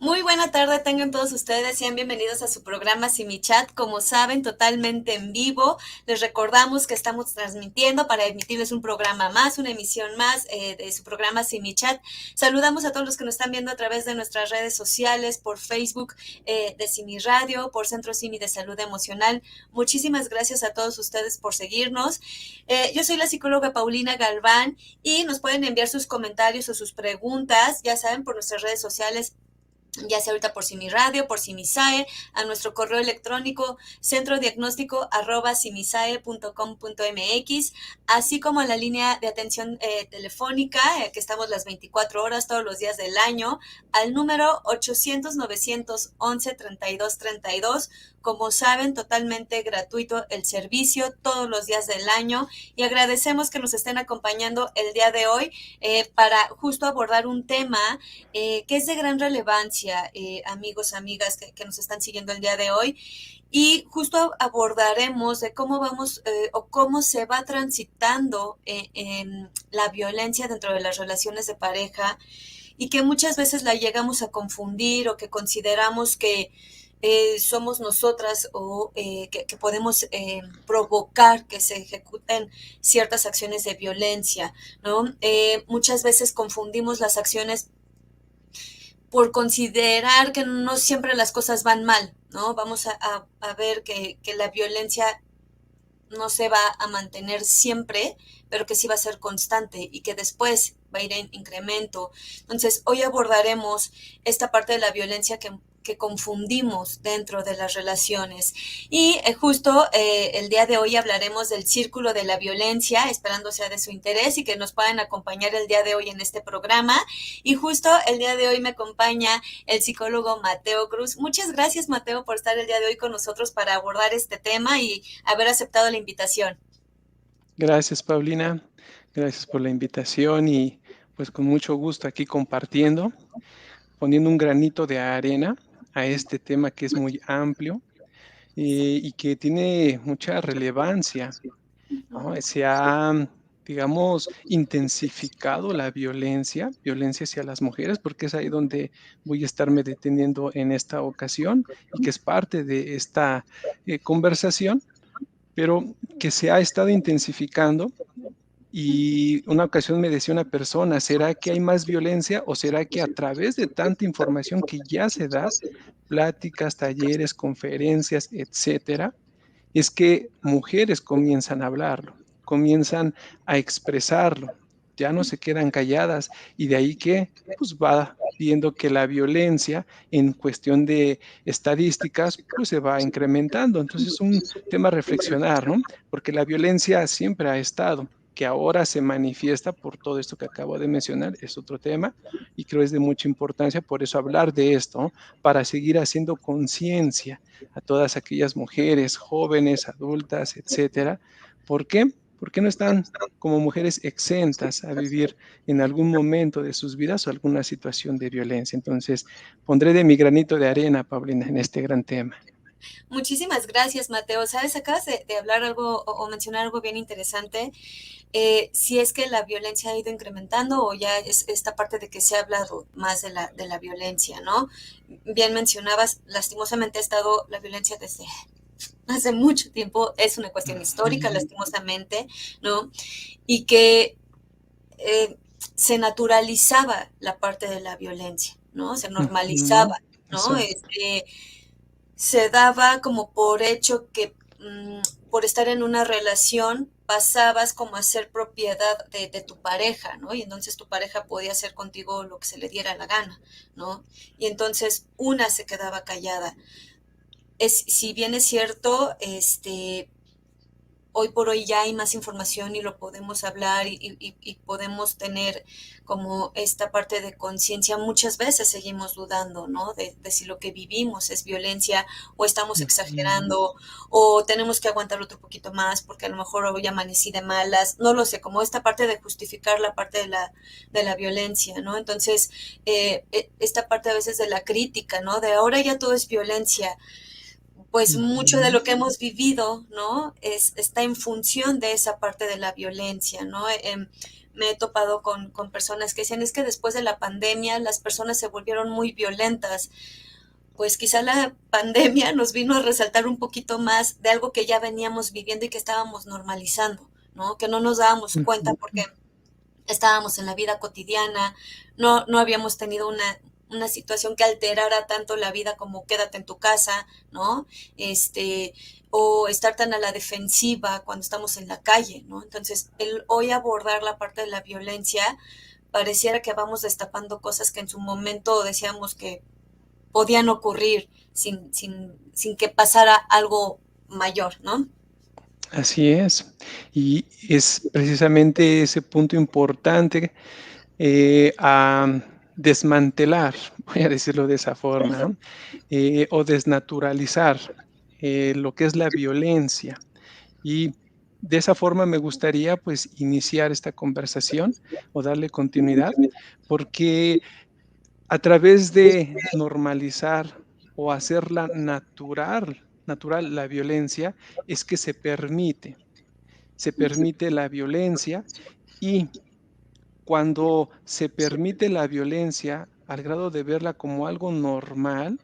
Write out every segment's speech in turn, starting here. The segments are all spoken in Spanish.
Muy buena tarde tengan todos ustedes, sean bienvenidos a su programa Simi Chat, como saben, totalmente en vivo. Les recordamos que estamos transmitiendo para emitirles un programa más, una emisión más de su programa Simi Chat. Saludamos a todos los que nos están viendo a través de nuestras redes sociales, por Facebook de Simi Radio, por Centro Simi de Salud Emocional. Muchísimas gracias a todos ustedes por seguirnos. Yo soy la psicóloga Paulina Galván y nos pueden enviar sus comentarios o sus preguntas, ya saben, por nuestras redes sociales, ya sea ahorita por Simi Radio, por Simisae, a nuestro correo electrónico centrodiagnóstico@simisae.com.mx, así como a la línea de atención telefónica, que estamos las 24 horas todos los días del año, al número 800-911-3232. Como saben, totalmente gratuito el servicio todos los días del año y agradecemos que nos estén acompañando el día de hoy para justo abordar un tema que es de gran relevancia, amigos, amigas que nos están siguiendo el día de hoy. Y justo abordaremos de cómo vamos o cómo se va transitando en la violencia dentro de las relaciones de pareja y que muchas veces la llegamos a confundir o que consideramos que somos nosotras o que podemos provocar que se ejecuten ciertas acciones de violencia, ¿no? Muchas veces confundimos las acciones por considerar que no siempre las cosas van mal, ¿no? Vamos a ver que la violencia no se va a mantener siempre, pero que sí va a ser constante y que después va a ir en incremento. Entonces, hoy abordaremos esta parte de la violencia que confundimos dentro de las relaciones. Y justo el día de hoy hablaremos del círculo de la violencia, esperando sea de su interés y que nos puedan acompañar el día de hoy en este programa. Y justo el día de hoy me acompaña el psicólogo Mateo Cruz. Muchas gracias, Mateo, por estar el día de hoy con nosotros para abordar este tema y haber aceptado la invitación. Gracias, Paulina. Gracias por la invitación y pues con mucho gusto aquí compartiendo, poniendo un granito de arena a este tema que es muy amplio y que tiene mucha relevancia, ¿no? Se ha, digamos, intensificado la violencia hacia las mujeres, porque es ahí donde voy a estarme deteniendo en esta ocasión y que es parte de esta conversación, pero que se ha estado intensificando. Y una ocasión me decía una persona, ¿será que hay más violencia o será que a través de tanta información que ya se da, pláticas, talleres, conferencias, etcétera, es que mujeres comienzan a hablarlo, comienzan a expresarlo, ya no se quedan calladas y de ahí que pues va viendo que la violencia en cuestión de estadísticas pues se va incrementando. Entonces es un tema a reflexionar, ¿no? Porque la violencia siempre ha estado, que ahora se manifiesta por todo esto que acabo de mencionar, es otro tema y creo es de mucha importancia, por eso hablar de esto, ¿no? Para seguir haciendo conciencia a todas aquellas mujeres, jóvenes, adultas, etcétera. ¿Por qué? Porque no están como mujeres exentas a vivir en algún momento de sus vidas o alguna situación de violencia. Entonces, pondré de mi granito de arena, Paulina, en este gran tema. Muchísimas gracias, Mateo. Sabes, acabas de hablar algo o mencionar algo bien interesante. Si es que la violencia ha ido incrementando o ya es esta parte de que se ha hablado más de la violencia, ¿no? Bien mencionabas, lastimosamente ha estado la violencia desde hace mucho tiempo, es una cuestión histórica, lastimosamente, ¿no? Y que eh, se naturalizaba la parte de la violencia, ¿no? Se normalizaba, ¿no? Exacto. Se daba como por hecho que por estar en una relación pasabas como a ser propiedad de tu pareja, ¿no? Y entonces tu pareja podía hacer contigo lo que se le diera la gana, ¿no? Y entonces una se quedaba callada. Si bien es cierto, hoy por hoy ya hay más información y lo podemos hablar y podemos tener como esta parte de conciencia. Muchas veces seguimos dudando, ¿no? De si lo que vivimos es violencia o estamos exagerando o tenemos que aguantar otro poquito más porque a lo mejor hoy amanecí de malas. No lo sé, como esta parte de justificar la parte de la violencia, ¿no? Entonces, esta parte a veces de la crítica, ¿no? De ahora ya todo es violencia pues mucho de Ujú. lo que hemos vivido, ¿no? Está en función de esa parte de la violencia, ¿no? Me he topado con personas que dicen, es que después de la pandemia las personas se volvieron muy violentas. Pues quizá la pandemia nos vino a resaltar un poquito más de algo que ya veníamos viviendo y que estábamos normalizando, ¿no? Que no nos dábamos cuenta Ujú. porque estábamos en la vida cotidiana, no habíamos tenido una situación que alterara tanto la vida como quédate en tu casa, ¿no? O estar tan a la defensiva cuando estamos en la calle, ¿no? Entonces, el hoy abordar la parte de la violencia, pareciera que vamos destapando cosas que en su momento decíamos que podían ocurrir sin que pasara algo mayor, ¿no? Así es. Y es precisamente ese punto importante a desmantelar, voy a decirlo de esa forma, ¿no? O desnaturalizar lo que es la violencia. Y de esa forma me gustaría pues iniciar esta conversación o darle continuidad, porque a través de normalizar o hacerla natural la violencia, es que se permite la violencia y cuando se permite la violencia al grado de verla como algo normal,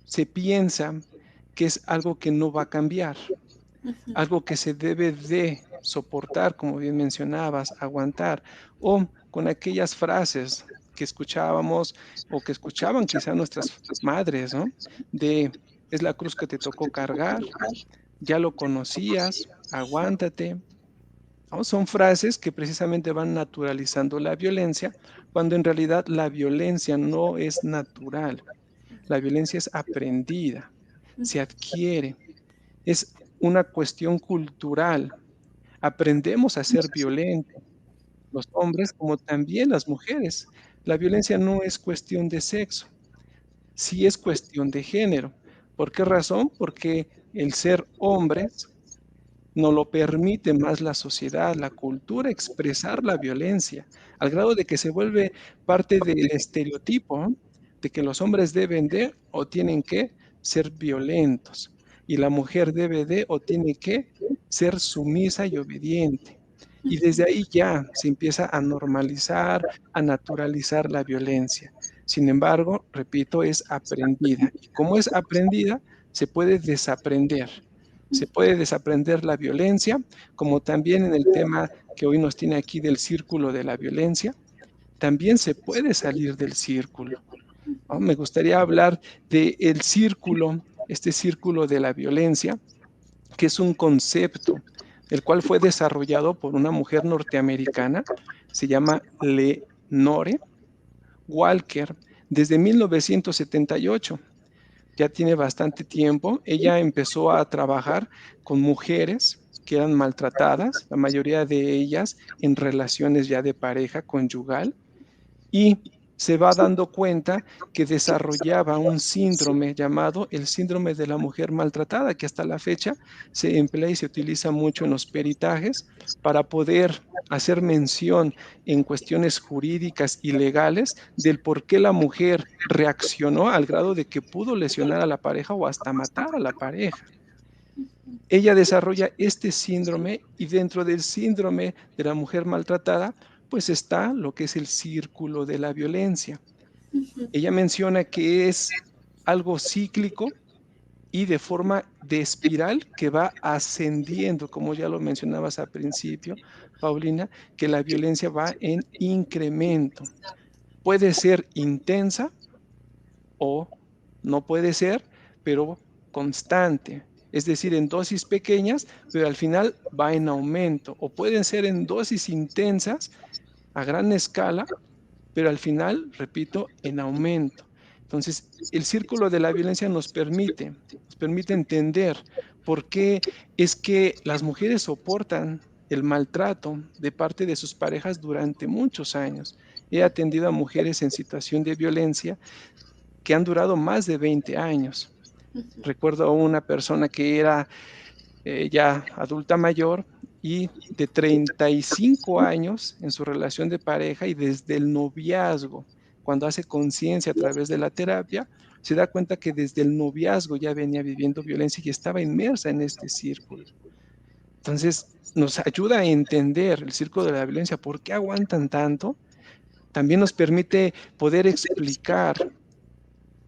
se piensa que es algo que no va a cambiar, algo que se debe de soportar, como bien mencionabas, aguantar, o con aquellas frases que escuchábamos o que escuchaban quizá nuestras madres, ¿no? De, es la cruz que te tocó cargar, ya lo conocías, aguántate, ¿no? Son frases que precisamente van naturalizando la violencia, cuando en realidad la violencia no es natural, la violencia es aprendida, se adquiere, es una cuestión cultural. Aprendemos a ser violentos, los hombres como también las mujeres. La violencia no es cuestión de sexo, sí es cuestión de género. ¿Por qué razón? Porque el ser hombres no lo permite más la sociedad, la cultura, expresar la violencia, al grado de que se vuelve parte del estereotipo, ¿no? De que los hombres deben de o tienen que ser violentos y la mujer debe de o tiene que ser sumisa y obediente. Y desde ahí ya se empieza a normalizar, a naturalizar la violencia. Sin embargo, repito, es aprendida. Y como es aprendida, se puede desaprender. Se puede desaprender la violencia, como también en el tema que hoy nos tiene aquí del círculo de la violencia, también se puede salir del círculo, ¿no? Me gustaría hablar del círculo, este círculo de la violencia, que es un concepto, el cual fue desarrollado por una mujer norteamericana, se llama Lenore Walker, desde 1978. Ya tiene bastante tiempo. Ella empezó a trabajar con mujeres que eran maltratadas, la mayoría de ellas en relaciones ya de pareja conyugal, y se va dando cuenta que desarrollaba un síndrome llamado el síndrome de la mujer maltratada, que hasta la fecha se emplea y se utiliza mucho en los peritajes para poder hacer mención en cuestiones jurídicas y legales del por qué la mujer reaccionó al grado de que pudo lesionar a la pareja o hasta matar a la pareja. Ella desarrolla este síndrome y dentro del síndrome de la mujer maltratada, pues está lo que es el círculo de la violencia. Ella menciona que es algo cíclico y de forma de espiral que va ascendiendo, como ya lo mencionabas al principio, Paulina, que la violencia va en incremento. Puede ser intensa o no puede ser, pero constante. Es decir, en dosis pequeñas, pero al final va en aumento. O pueden ser en dosis intensas a gran escala, pero al final, repito, en aumento. Entonces, el círculo de la violencia nos permite entender por qué es que las mujeres soportan el maltrato de parte de sus parejas durante muchos años. He atendido a mujeres en situación de violencia que han durado más de 20 años. Recuerdo a una persona que era ya adulta mayor y de 35 años en su relación de pareja y desde el noviazgo, cuando hace conciencia a través de la terapia, se da cuenta que desde el noviazgo ya venía viviendo violencia y estaba inmersa en este círculo. Entonces, nos ayuda a entender el círculo de la violencia, por qué aguantan tanto. También nos permite poder explicar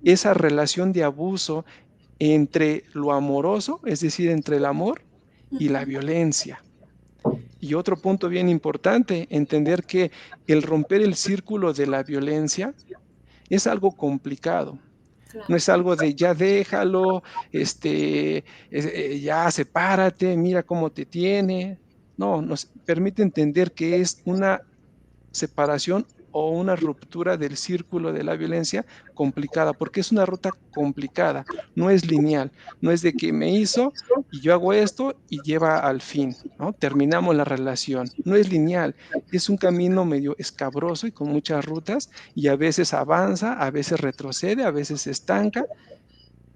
esa relación de abuso entre lo amoroso, es decir, entre el amor y la Ujú, violencia. Y otro punto bien importante, entender que el romper el círculo de la violencia es algo complicado. No claro. es algo de ya déjalo, ya sepárate, mira cómo te tiene. No, nos permite entender que es una separación o una ruptura del círculo de la violencia complicada, porque es una ruta complicada, no es lineal, no es de que me hizo y yo hago esto y lleva al fin, ¿no? Terminamos la relación, no es lineal, es un camino medio escabroso y con muchas rutas y a veces avanza, a veces retrocede, a veces se estanca,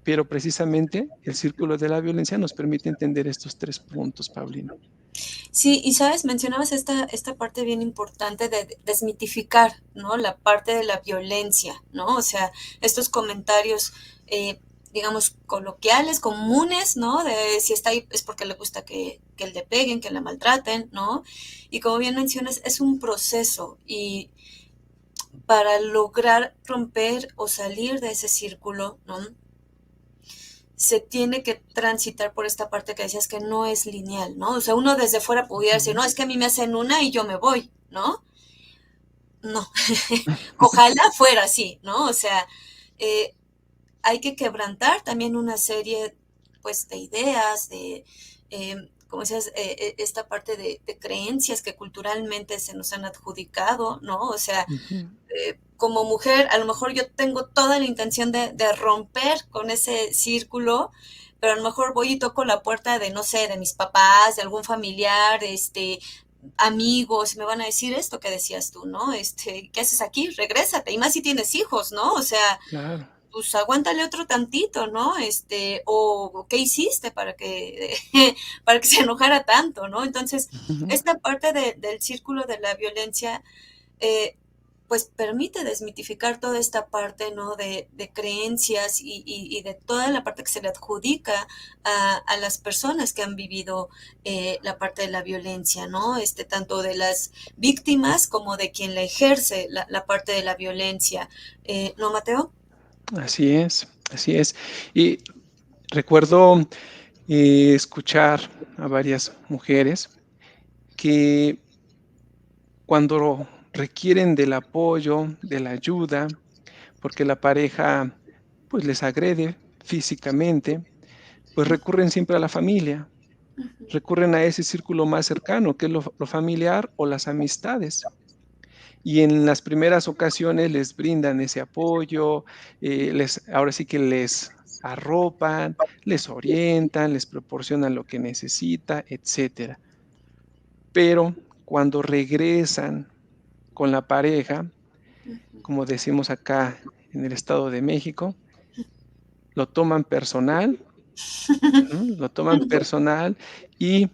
pero precisamente el círculo de la violencia nos permite entender estos 3 puntos, Paulina. Sí, y sabes, mencionabas esta parte bien importante de desmitificar, ¿no? La parte de la violencia, ¿no? O sea, estos comentarios, digamos, coloquiales, comunes, ¿no? De si está ahí es porque le gusta que le peguen, que le maltraten, ¿no? Y como bien mencionas, es un proceso y para lograr romper o salir de ese círculo, ¿no? Se tiene que transitar por esta parte que decías que no es lineal, ¿no? O sea, uno desde fuera pudiera decir, Ujú. no, es que a mí me hacen una y yo me voy, ¿no? No, ojalá fuera así, ¿no? O sea, eh, hay que quebrantar también una serie, pues, de ideas, como decías, esta parte de creencias que culturalmente se nos han adjudicado, ¿no? O sea, Ujú. como mujer, a lo mejor yo tengo toda la intención de romper con ese círculo, pero a lo mejor voy y toco la puerta de, no sé, de mis papás, de algún familiar, amigos, y me van a decir esto que decías tú, ¿no? ¿Qué haces aquí? Regrésate, y más si tienes hijos, ¿no? O sea, Claro. pues aguántale otro tantito, ¿no? O ¿qué hiciste para que, para que se enojara tanto, ¿no? Entonces, Ujú. esta parte del círculo de la violencia, eh, pues permite desmitificar toda esta parte, ¿no? De creencias y de toda la parte que se le adjudica a las personas que han vivido la parte de la violencia, ¿no? Tanto de las víctimas como de quien la ejerce la parte de la violencia. ¿No, Mateo? Así es, así es. Y recuerdo, escuchar a varias mujeres que cuando requieren del apoyo, de la ayuda, porque la pareja, pues, les agrede físicamente, pues, recurren siempre a la familia, Ujú, recurren a ese círculo más cercano, que es lo familiar o las amistades. Y en las primeras ocasiones les brindan ese apoyo, ahora sí que les arropan, les orientan, les proporcionan lo que necesita, etcétera. Pero cuando regresan con la pareja, ujú. como decimos acá en el Estado de México, lo toman personal, ujú, lo toman personal y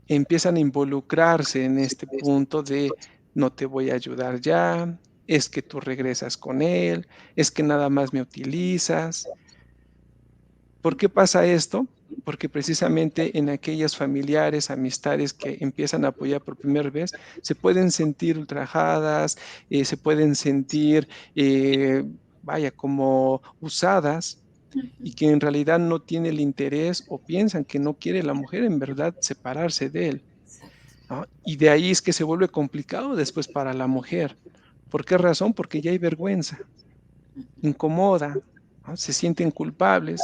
empiezan a involucrarse en este punto de no te voy a ayudar ya, es que tú regresas con él, es que nada más me utilizas. ¿Por qué pasa esto? Porque precisamente en aquellas familiares, amistades que empiezan a apoyar por primera vez, se pueden sentir ultrajadas, se pueden sentir, vaya, como usadas y que en realidad no tiene el interés o piensan que no quiere la mujer en verdad separarse de él. Exacto. ¿No? Y de ahí es que se vuelve complicado después para la mujer. ¿Por qué razón? Porque ya hay vergüenza, incomoda, ¿no? Se sienten culpables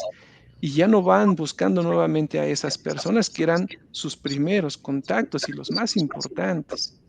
y ya no van buscando nuevamente a esas personas que eran sus primeros contactos y los más importantes,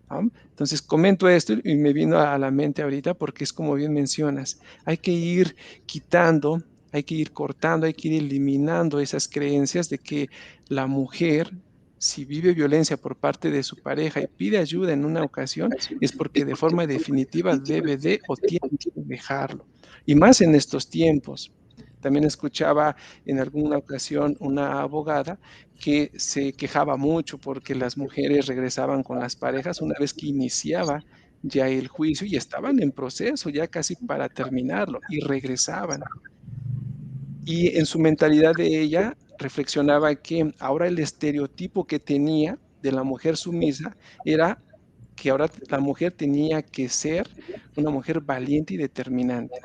¿no? Entonces comento esto y me vino a la mente ahorita porque es como bien mencionas, hay que ir quitando, hay que ir cortando, hay que ir eliminando esas creencias de que la mujer, si vive violencia por parte de su pareja y pide ayuda en una ocasión, es porque de forma definitiva debe de o tiene que dejarlo. Y más en estos tiempos. También escuchaba en alguna ocasión una abogada que se quejaba mucho porque las mujeres regresaban con las parejas una vez que iniciaba ya el juicio y estaban en proceso, ya casi para terminarlo, y regresaban. Y en su mentalidad de ella reflexionaba que ahora el estereotipo que tenía de la mujer sumisa era que ahora la mujer tenía que ser una mujer valiente y determinante.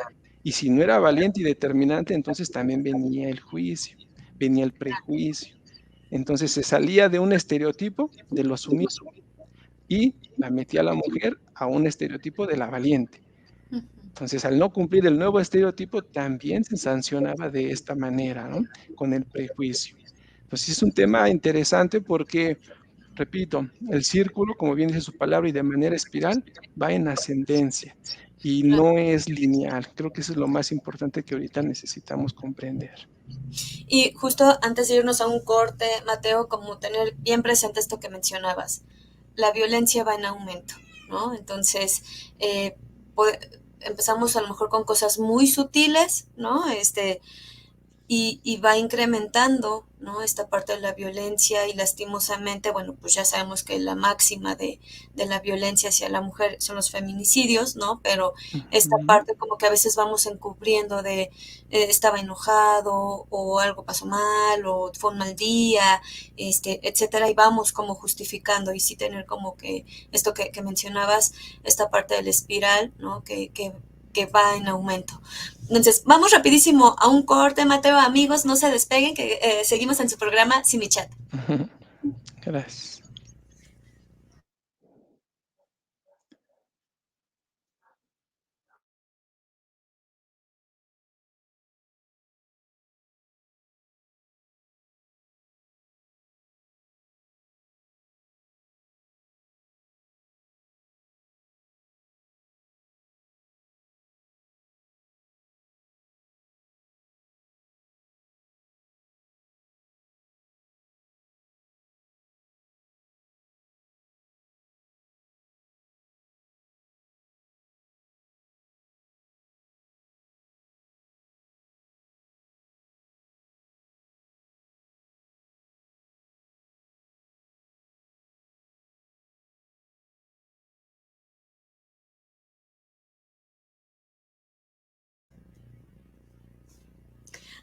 Y si no era valiente y determinante, entonces también venía el juicio, venía el prejuicio. Entonces se salía de un estereotipo de lo sumiso y la metía a la mujer a un estereotipo de la valiente. Entonces, al no cumplir el nuevo estereotipo, también se sancionaba de esta manera, ¿no? Con el prejuicio. Entonces, es un tema interesante porque, repito, el círculo, como bien dice su palabra, y de manera espiral, va en ascendencia y no es lineal. Creo que eso es lo más importante que ahorita necesitamos comprender. Y justo antes de irnos a un corte, Mateo, como tener bien presente esto que mencionabas, la violencia va en aumento, ¿no? Entonces, eh, empezamos a lo mejor con cosas muy sutiles, ¿no? Y va incrementando, ¿no? Esta parte de la violencia y lastimosamente, bueno, pues ya sabemos que la máxima de la violencia hacia la mujer son los feminicidios, ¿no? Pero esta Ujú. parte como que a veces vamos encubriendo de estaba enojado o algo pasó mal o fue un mal día, etcétera, y vamos como justificando y sí tener como que esto que mencionabas, esta parte del espiral, ¿no? Que va en aumento. Entonces, vamos rapidísimo a un corte, Mateo, amigos, no se despeguen, que seguimos en su programa Sin mi chat. Ujú. Gracias.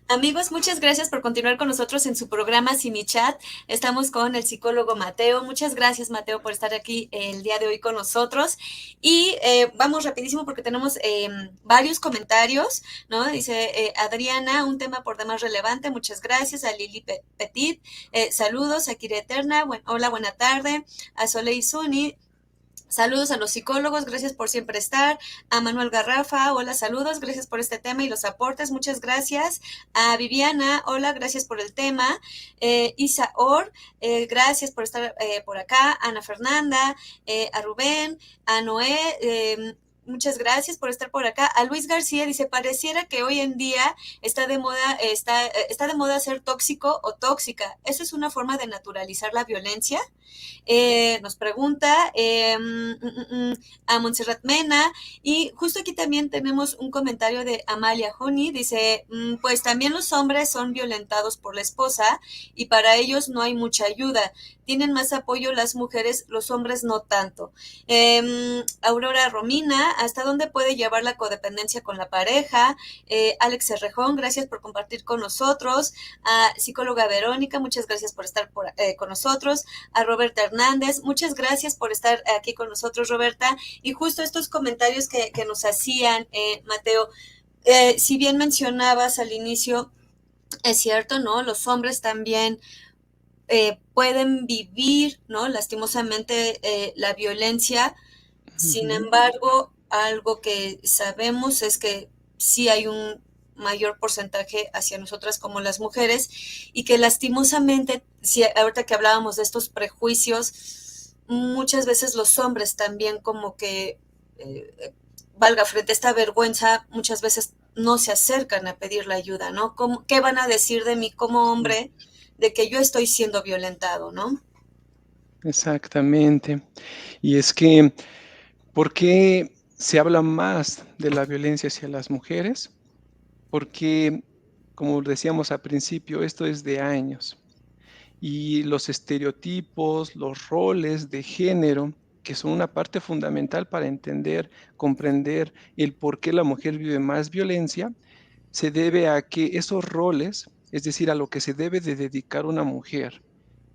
Amigos, muchas gracias por continuar con nosotros en su programa Sin mi chat. Estamos con el psicólogo Mateo. Muchas gracias, Mateo, por estar aquí el día de hoy con nosotros. Y vamos rapidísimo porque tenemos varios comentarios, ¿no? Dice Adriana, un tema por demás relevante. Muchas gracias. A Lili Petit, saludos. A Kira Eterna, hola, buena tarde. A Soleil Suni, saludos a los psicólogos, gracias por siempre estar. A Manuel Garrafa, hola, saludos, gracias por este tema y los aportes, muchas gracias. A Viviana, hola, gracias por el tema. Isa Or, gracias por estar por acá. Ana Fernanda, a Rubén, a Noé, muchas gracias por estar por acá. A Luis García dice, pareciera que hoy en día está de moda ser tóxico o tóxica. ¿Eso es una forma de naturalizar la violencia? Nos pregunta a Montserrat Mena, y justo aquí también tenemos un comentario de Amalia Honey, dice, pues también los hombres son violentados por la esposa y para ellos no hay mucha ayuda, tienen más apoyo las mujeres, los hombres no tanto. Aurora Romina, ¿hasta dónde puede llevar la codependencia con la pareja? Alex Cerrejón, gracias por compartir con nosotros. A psicóloga Verónica, muchas gracias por estar con nosotros. A Roberta Hernández, muchas gracias por estar aquí con nosotros, Roberta. Y justo estos comentarios que nos hacían, Mateo, si bien mencionabas al inicio, es cierto, ¿no? Los hombres también pueden vivir, ¿no? Lastimosamente la violencia. Sin Ujú. embargo, algo que sabemos es que sí hay un mayor porcentaje hacia nosotras como las mujeres y que lastimosamente, si ahorita que hablábamos de estos prejuicios, muchas veces los hombres también como que, valga, frente a esta vergüenza, muchas veces no se acercan a pedir la ayuda, ¿no? ¿Qué van a decir de mí como Sí, hombre de que yo estoy siendo violentado, ¿no? exactamente. Y es que, ¿por qué se habla más de la violencia hacia las mujeres? Porque, como decíamos al principio, esto es de años y los estereotipos, los roles de género que son una parte fundamental para entender, comprender el por qué la mujer vive más violencia, se debe a que esos roles, es decir, a lo que se debe de dedicar una mujer,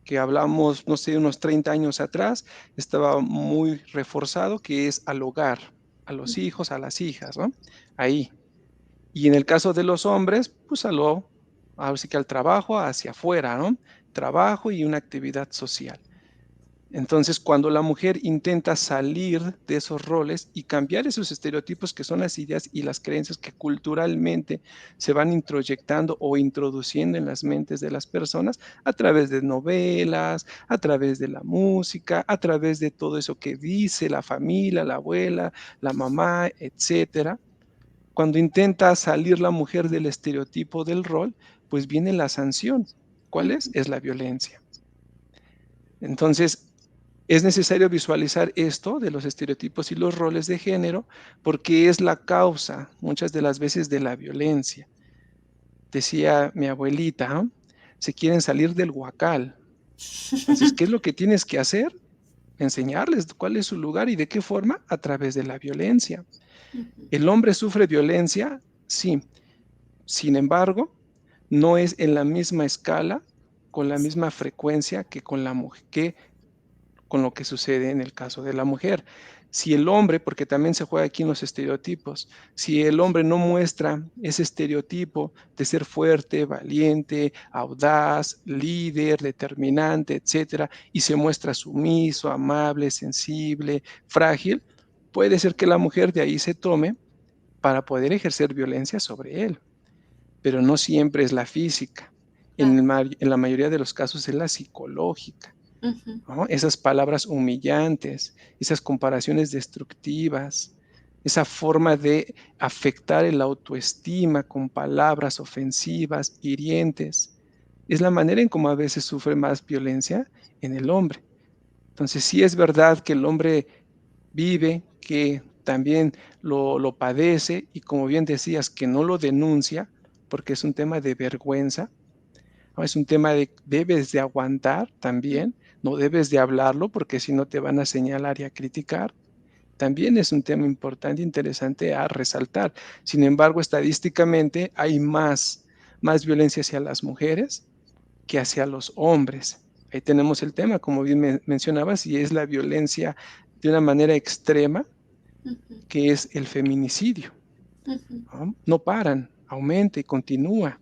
que hablamos, no sé, unos 30 años atrás, estaba muy reforzado, que es al hogar, a los hijos, a las hijas, ¿no? Ahí. Y en el caso de los hombres, pues ahora sí que al trabajo, hacia afuera, ¿no? Trabajo y una actividad social. Entonces, cuando la mujer intenta salir de esos roles y cambiar esos estereotipos que son las ideas y las creencias que culturalmente se van introyectando o introduciendo en las mentes de las personas a través de novelas, a través de la música, a través de todo eso que dice la familia, la abuela, la mamá, etcétera. Cuando intenta salir la mujer del estereotipo del rol, pues viene la sanción. ¿Cuál es? Es la violencia. Entonces, es necesario visualizar esto de los estereotipos y los roles de género porque es la causa muchas de las veces de la violencia. Decía mi abuelita, ¿no? Se quieren salir del huacal. Entonces, ¿qué es lo que tienes que hacer? Enseñarles cuál es su lugar y de qué forma, a través de la violencia. ¿El hombre sufre violencia? Sí. Sin embargo, no es en la misma escala, con la misma frecuencia que con la mujer, que con lo que sucede en el caso de la mujer. Si el hombre, porque también se juega aquí en los estereotipos, si el hombre no muestra ese estereotipo de ser fuerte, valiente, audaz, líder, determinante, etcétera, y se muestra sumiso, amable, sensible, frágil, puede ser que la mujer de ahí se tome para poder ejercer violencia sobre él, pero no siempre es la física. Claro. En la mayoría de los casos es la psicológica. Ujú, ¿No? Esas palabras humillantes, esas comparaciones destructivas, esa forma de afectar el autoestima con palabras ofensivas, hirientes, es la manera en cómo a veces sufre más violencia en el hombre. Entonces, sí es verdad que el hombre vive, que también lo padece y como bien decías, que no lo denuncia porque es un tema de vergüenza, ¿no? Es un tema de debes de aguantar también, no debes de hablarlo porque si no te van a señalar y a criticar. También es un tema importante, interesante a resaltar. Sin embargo, estadísticamente hay más violencia hacia las mujeres que hacia los hombres. Ahí tenemos el tema, como bien mencionabas, y es la violencia de una manera extrema, ujú, que es el feminicidio. ujú. ¿No? No paran, aumenta y continúa.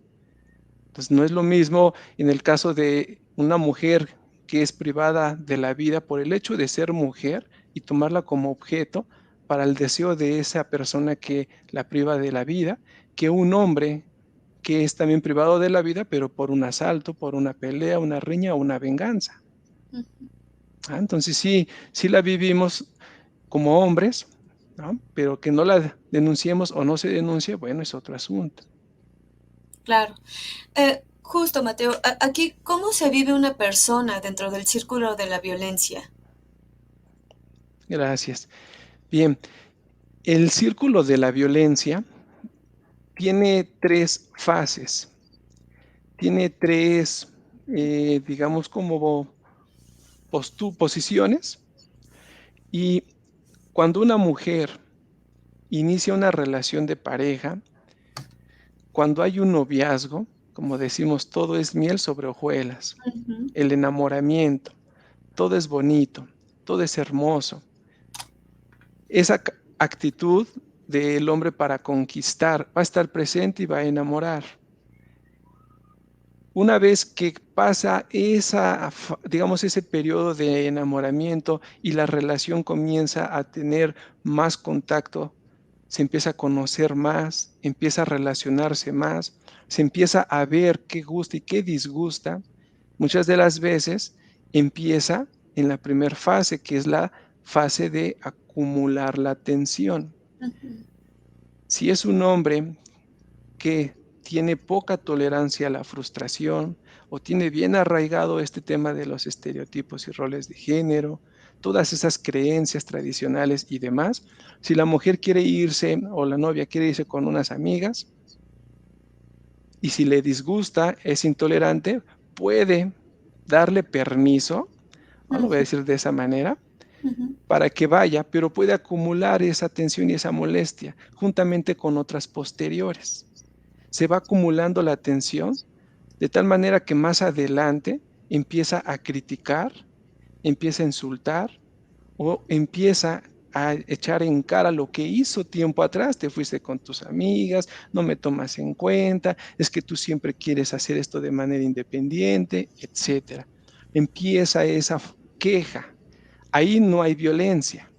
Entonces, no es lo mismo en el caso de una mujer que es privada de la vida por el hecho de ser mujer y tomarla como objeto para el deseo de esa persona que la priva de la vida, que un hombre que es también privado de la vida, pero por un asalto, por una pelea, una riña o una venganza. Entonces sí la vivimos como hombres, ¿no? Pero que no la denunciemos o no se denuncie, bueno, es otro asunto. Claro. Justo, Mateo, aquí, ¿cómo se vive una persona dentro del círculo de la violencia? Gracias. Bien, el círculo de la violencia tiene tres fases, tiene tres, digamos, como posiciones. Y cuando una mujer inicia una relación de pareja, cuando hay un noviazgo, como decimos, todo es miel sobre hojuelas, Ujú, el enamoramiento, todo es bonito, todo es hermoso. Esa actitud del hombre para conquistar va a estar presente y va a enamorar. Una vez que pasa digamos, ese periodo de enamoramiento y la relación comienza a tener más contacto, se empieza a conocer más, empieza a relacionarse más, se empieza a ver qué gusta y qué disgusta, muchas de las veces empieza en la primera fase, que es la fase de acumular la atención. ujú, Si es un hombre que tiene poca tolerancia a la frustración o tiene bien arraigado este tema de los estereotipos y roles de género, todas esas creencias tradicionales y demás, si la mujer quiere irse o la novia quiere irse con unas amigas y si le disgusta, es intolerante, puede darle permiso, ¿no? Lo voy a ujú, decir de esa manera, Ujú. para que vaya, pero puede acumular esa tensión y esa molestia juntamente con otras posteriores. Se va acumulando la tensión de tal manera que más adelante empieza a criticar, empieza a insultar o empieza a echar en cara lo que hizo tiempo atrás. Te fuiste con tus amigas, no me tomas en cuenta, es que tú siempre quieres hacer esto de manera independiente, etcétera. Empieza esa queja. Ahí no hay violencia,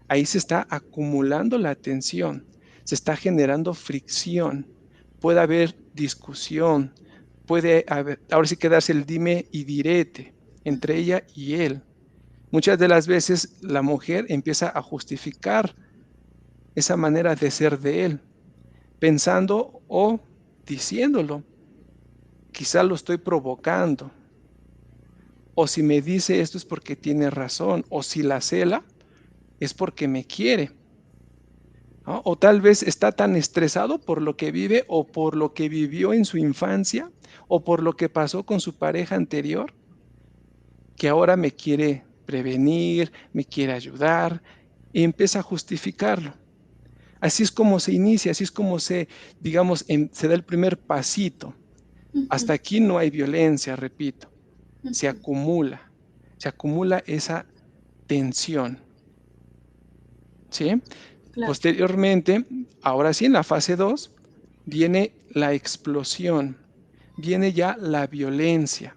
ahí se está acumulando la tensión, se está generando fricción, puede haber discusión, puede haber, ahora sí quedarse el dime y direte entre ella y él. Muchas de las veces la mujer empieza a justificar esa manera de ser de él, pensando o diciéndolo, quizá lo estoy provocando, o si me dice esto es porque tiene razón, o si la cela es porque me quiere. ¿No? O tal vez está tan estresado por lo que vive o por lo que vivió en su infancia o por lo que pasó con su pareja anterior, que ahora me quiere prevenir, me quiere ayudar y empieza a justificarlo. Así es como se inicia, así es como se, digamos, se da el primer pasito. Ujú. Hasta aquí no hay violencia, repito, Ujú. se acumula esa tensión, ¿sí? Claro. Posteriormente, ahora sí, en la fase 2 viene la explosión, viene ya la violencia.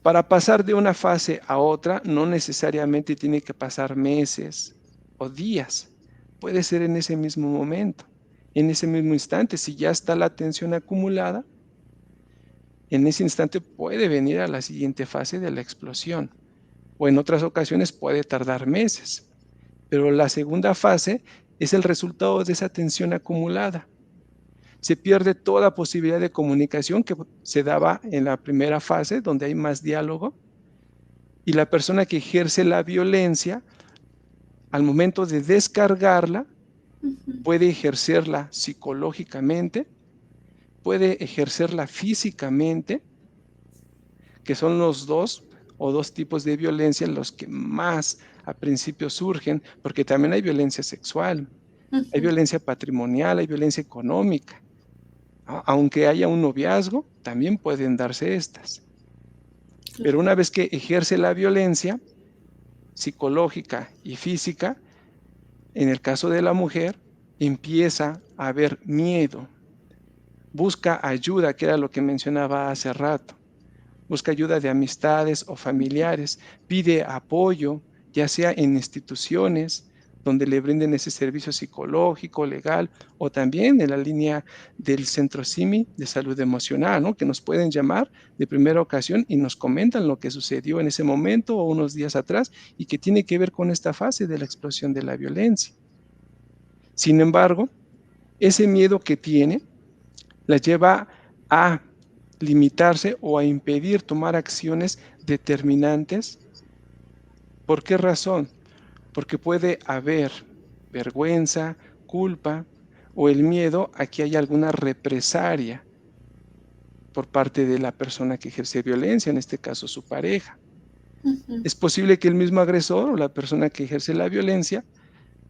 Para pasar de una fase a otra, no necesariamente tiene que pasar meses o días. Puede ser en ese mismo momento, en ese mismo instante. Si ya está la tensión acumulada, en ese instante puede venir a la siguiente fase de la explosión. O en otras ocasiones puede tardar meses. Pero la segunda fase es el resultado de esa tensión acumulada. Se pierde toda posibilidad de comunicación que se daba en la primera fase, donde hay más diálogo, y la persona que ejerce la violencia, al momento de descargarla, Ujú. puede ejercerla psicológicamente, puede ejercerla físicamente, que son los dos tipos de violencia los que más a principio surgen, porque también hay violencia sexual, hay Ujú. violencia patrimonial, hay violencia económica. Aunque haya un noviazgo, también pueden darse estas. Pero Claro. una vez que ejerce la violencia psicológica y física, en el caso de la mujer, empieza a haber miedo, busca ayuda, que era lo que mencionaba hace rato, busca ayuda de amistades o familiares, pide apoyo, ya sea en instituciones donde le brinden ese servicio psicológico, legal, o también en la línea del Centro CIMI de salud emocional, ¿no? Que nos pueden llamar de primera ocasión y nos comentan lo que sucedió en ese momento o unos días atrás y que tiene que ver con esta fase de la explosión de la violencia. Sin embargo, ese miedo que tiene la lleva a limitarse o a impedir tomar acciones determinantes. ¿Por qué razón? Porque puede haber vergüenza, culpa o el miedo a que haya alguna represalia por parte de la persona que ejerce violencia, en este caso su pareja. Ujú. Es posible que el mismo agresor o la persona que ejerce la violencia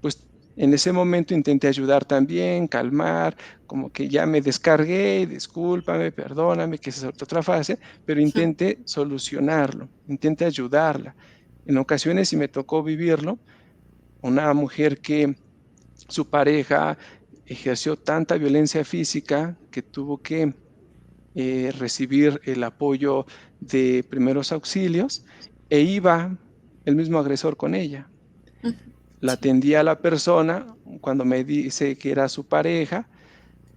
pues en ese momento intenté ayudar también, calmar, como que ya me descargué, discúlpame, perdóname, que esa es otra fase, pero intenté solucionarlo, intenté ayudarla. En ocasiones, si me tocó vivirlo, una mujer que su pareja ejerció tanta violencia física que tuvo que recibir el apoyo de primeros auxilios e iba el mismo agresor con ella. Ujú. La Sí. atendía a la persona, cuando me dice que era su pareja,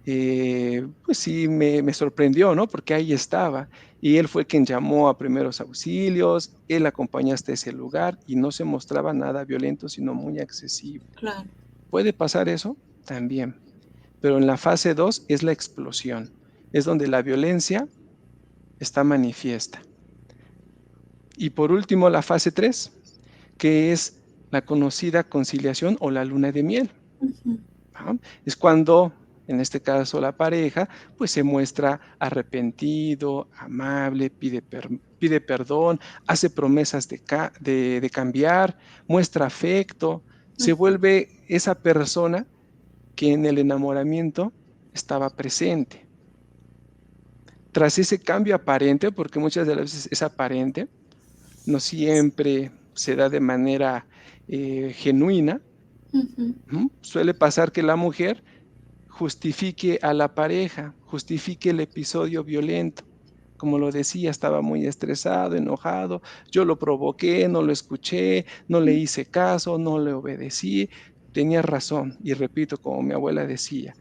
pues sí me sorprendió, ¿no? Porque ahí estaba. Y él fue quien llamó a primeros auxilios, él acompañó hasta ese lugar y no se mostraba nada violento, sino muy accesible. Claro. ¿Puede pasar eso? También. Pero en la fase 2 es la explosión, es donde la violencia está manifiesta. Y por último, la fase 3, que es la conocida conciliación o la luna de miel. Ujú. Ajá. Es cuando en este caso la pareja, pues se muestra arrepentido, amable, pide perdón, hace promesas de cambiar, muestra afecto, se Ujú. vuelve esa persona que en el enamoramiento estaba presente. Tras ese cambio aparente, porque muchas de las veces es aparente, no siempre se da de manera genuina, Ujú. suele pasar que la mujer justifique a la pareja, justifique el episodio violento. Como lo decía, estaba muy estresado, enojado, yo lo provoqué, no lo escuché, no le hice caso, no le obedecí, tenía razón. Y repito, como mi abuela decía,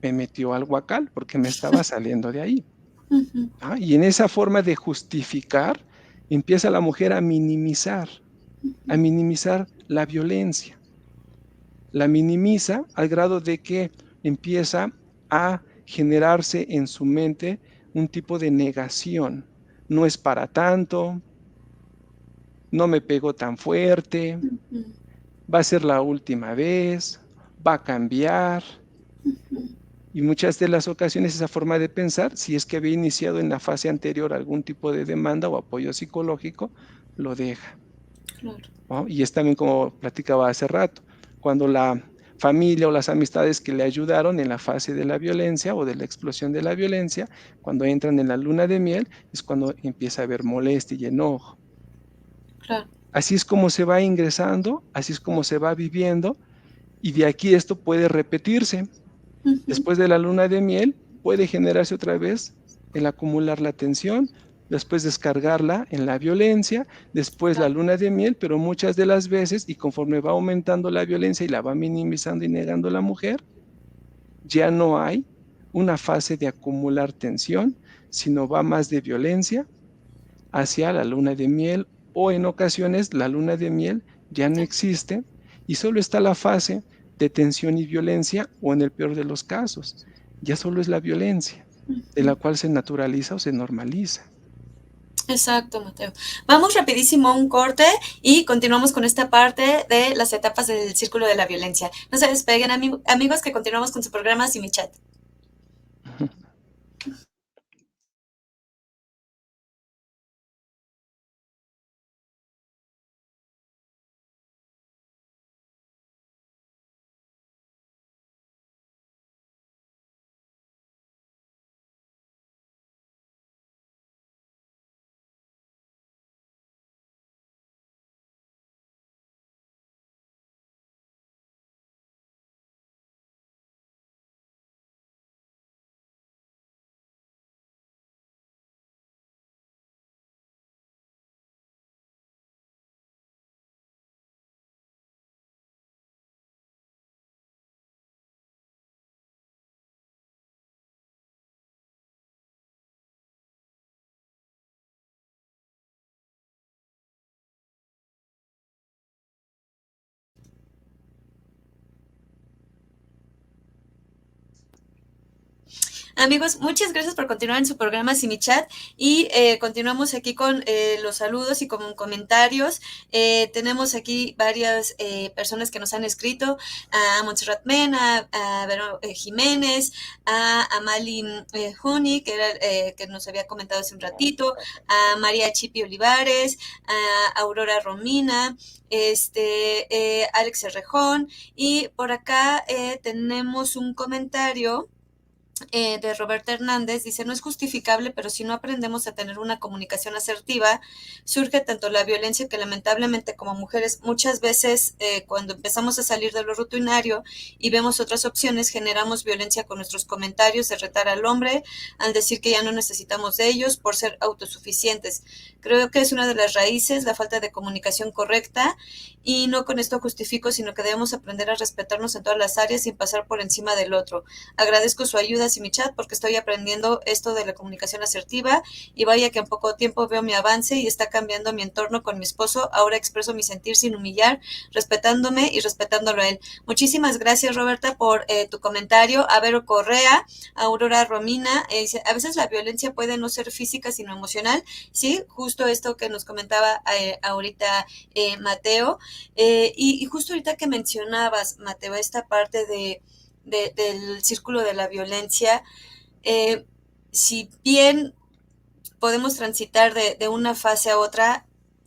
me metió al huacal porque me estaba saliendo de ahí. Ujú. Y en esa forma de justificar, empieza la mujer a minimizar la violencia. La minimiza al grado de que empieza a generarse en su mente un tipo de negación. No es para tanto, no me pegó tan fuerte, Ujú. va a ser la última vez, va a cambiar. Y muchas de las ocasiones esa forma de pensar, si es que había iniciado en la fase anterior algún tipo de demanda o apoyo psicológico, lo deja, Claro. ¿no? Y es también como platicaba hace rato, cuando la familia o las amistades que le ayudaron en la fase de la violencia o de la explosión de la violencia, cuando entran en la luna de miel, es cuando empieza a haber molestia y enojo. Claro. Así es como se va ingresando, así es como se va viviendo, y de aquí esto puede repetirse. Ujú. Después de la luna de miel, puede generarse otra vez el acumular la tensión, después descargarla en la violencia, después la Claro. luna de miel, pero muchas de las veces, y conforme va aumentando la violencia y la va minimizando y negando la mujer, ya no hay una fase de acumular tensión, sino va más de violencia hacia la luna de miel, o en ocasiones la luna de miel ya no existe y solo está la fase de tensión y violencia, o en el peor de los casos, ya solo es la violencia, de la cual se naturaliza o se normaliza. Exacto, Mateo. Vamos rapidísimo a un corte y continuamos con esta parte de las etapas del círculo de la violencia. No se despeguen, amigos, que continuamos con su programa Sin mi chat. Amigos, muchas gracias por continuar en su programa Sin mi chat y continuamos aquí con los saludos y con comentarios. Tenemos aquí varias personas que nos han escrito, a Montserrat Mena, a Vero Jiménez, a Amali Juni, que, que nos había comentado hace un ratito, a María Chipi Olivares, a Aurora Romina, Alex Errejón, y por acá tenemos un comentario de Roberta Hernández. Dice, no es justificable, pero si no aprendemos a tener una comunicación asertiva, surge tanto la violencia que lamentablemente como mujeres muchas veces cuando empezamos a salir de lo rutinario y vemos otras opciones, generamos violencia con nuestros comentarios de retar al hombre, al decir que ya no necesitamos de ellos por ser autosuficientes. Creo que es una de las raíces, la falta de comunicación correcta, y no con esto justifico, sino que debemos aprender a respetarnos en todas las áreas sin pasar por encima del otro. Agradezco su ayuda y mi chat porque estoy aprendiendo esto de la comunicación asertiva y vaya que en poco tiempo veo mi avance y está cambiando mi entorno con mi esposo. Ahora expreso mi sentir sin humillar, respetándome y respetándolo a él. Muchísimas gracias, Roberta, por tu comentario. A Vero Correa, a Aurora Romina, dice, a veces la violencia puede no ser física sino emocional. Sí, justo esto que nos comentaba ahorita Mateo. Y justo ahorita que mencionabas, Mateo, esta parte del círculo de la violencia, si bien podemos transitar de una fase a otra,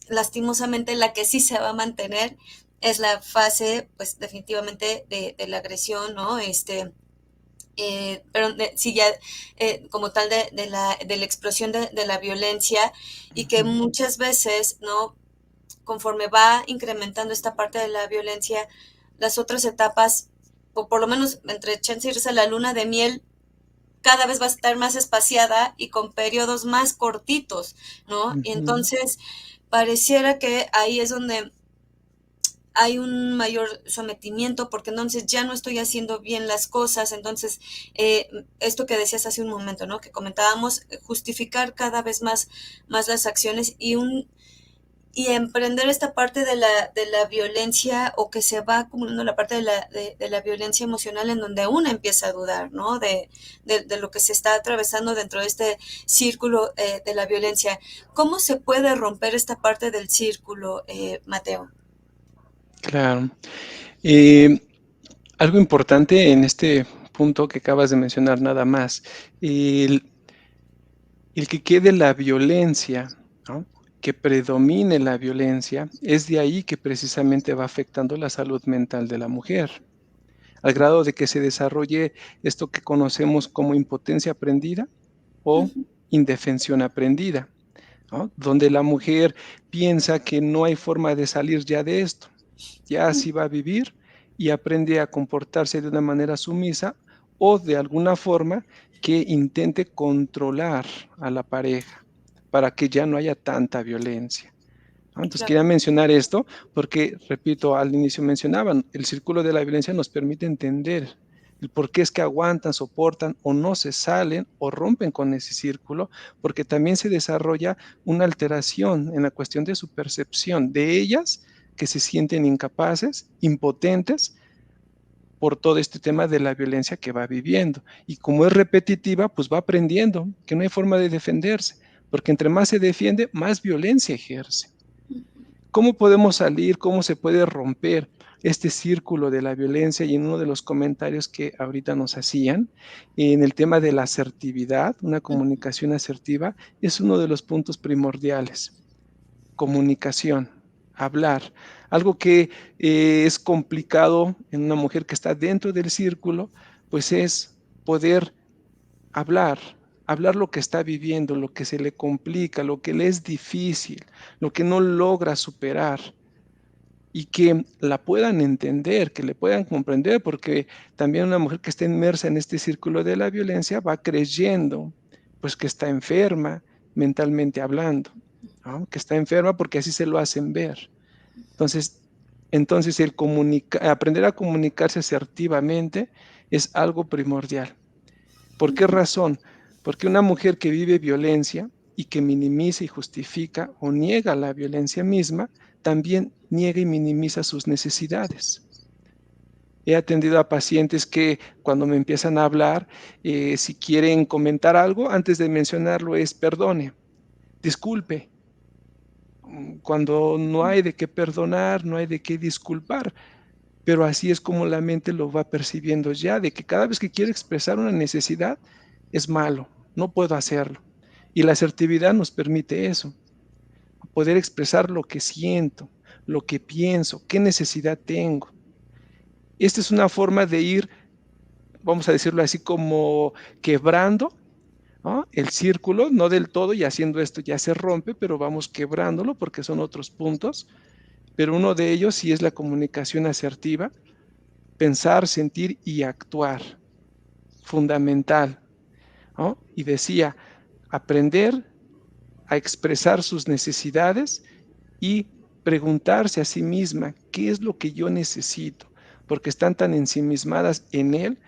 lastimosamente la que sí se va a mantener es la fase, pues definitivamente de la agresión, ¿no? Pero sí ya como tal de la explosión de la violencia y que Ujú. muchas veces, ¿no? Conforme va incrementando esta parte de la violencia, las otras etapas, o por lo menos entre chance y irse a la luna de miel, cada vez va a estar más espaciada y con periodos más cortitos, ¿no? Y Ujú. entonces pareciera que ahí es donde hay un mayor sometimiento porque entonces ya no estoy haciendo bien las cosas, entonces esto que decías hace un momento, ¿no? Que comentábamos, justificar cada vez más las acciones y emprender esta parte de la violencia o que se va acumulando la parte de la violencia emocional en donde uno empieza a dudar, ¿no? De lo que se está atravesando dentro de este círculo de la violencia. ¿Cómo se puede romper esta parte del círculo, Mateo? Claro. Eh, Algo importante en este punto que acabas de mencionar nada más, el el que quede la violencia, ¿no? Que predomine la violencia, es de ahí que precisamente va afectando la salud mental de la mujer, al grado de que se desarrolle esto que conocemos como impotencia aprendida o Ujú, indefensión aprendida, ¿no? Donde la mujer piensa que no hay forma de salir ya de esto, ya así va a vivir y aprende a comportarse de una manera sumisa o de alguna forma que intente controlar a la pareja para que ya no haya tanta violencia, ¿no? Entonces claro. quería mencionar esto porque, repito, al inicio mencionaban, el círculo de la violencia nos permite entender el por qué es que aguantan, soportan o no se salen o rompen con ese círculo, porque también se desarrolla una alteración en la cuestión de su percepción de ellas que se sienten incapaces, impotentes por todo este tema de la violencia que va viviendo. Y como es repetitiva, pues va aprendiendo que no hay forma de defenderse, porque entre más se defiende, más violencia ejerce. ¿Cómo podemos salir? ¿Cómo se puede romper este círculo de la violencia? Y en uno de los comentarios que ahorita nos hacían, en el tema de la asertividad, una comunicación asertiva, es uno de los puntos primordiales. Comunicación, hablar. Algo que es complicado en una mujer que está dentro del círculo, pues es poder hablar, hablar lo que está viviendo, lo que se le complica, lo que le es difícil, lo que no logra superar y que la puedan entender, que le puedan comprender, porque también una mujer que está inmersa en este círculo de la violencia va creyendo, pues que está enferma mentalmente hablando, ¿no? Que está enferma porque así se lo hacen ver. Entonces, entonces aprender a comunicarse asertivamente es algo primordial. ¿Por qué razón? Porque una mujer que vive violencia y que minimiza y justifica o niega la violencia misma, también niega y minimiza sus necesidades. He atendido a pacientes que cuando me empiezan a hablar, si quieren comentar algo, antes de mencionarlo es perdone, disculpe. Cuando no hay de qué perdonar, no hay de qué disculpar, pero así es como la mente lo va percibiendo ya, de que cada vez que quiere expresar una necesidad es malo, no puedo hacerlo. Y la asertividad nos permite eso, poder expresar lo que siento, lo que pienso, qué necesidad tengo. Esta es una forma de ir, vamos a decirlo así, como quebrando, ¿no? El círculo, no del todo, y haciendo esto ya se rompe, pero vamos quebrándolo porque son otros puntos, pero uno de ellos sí es la comunicación asertiva, pensar, sentir y actuar, fundamental, ¿no? Y decía, aprender a expresar sus necesidades y preguntarse a sí misma, ¿qué es lo que yo necesito? Porque están tan ensimismadas en él.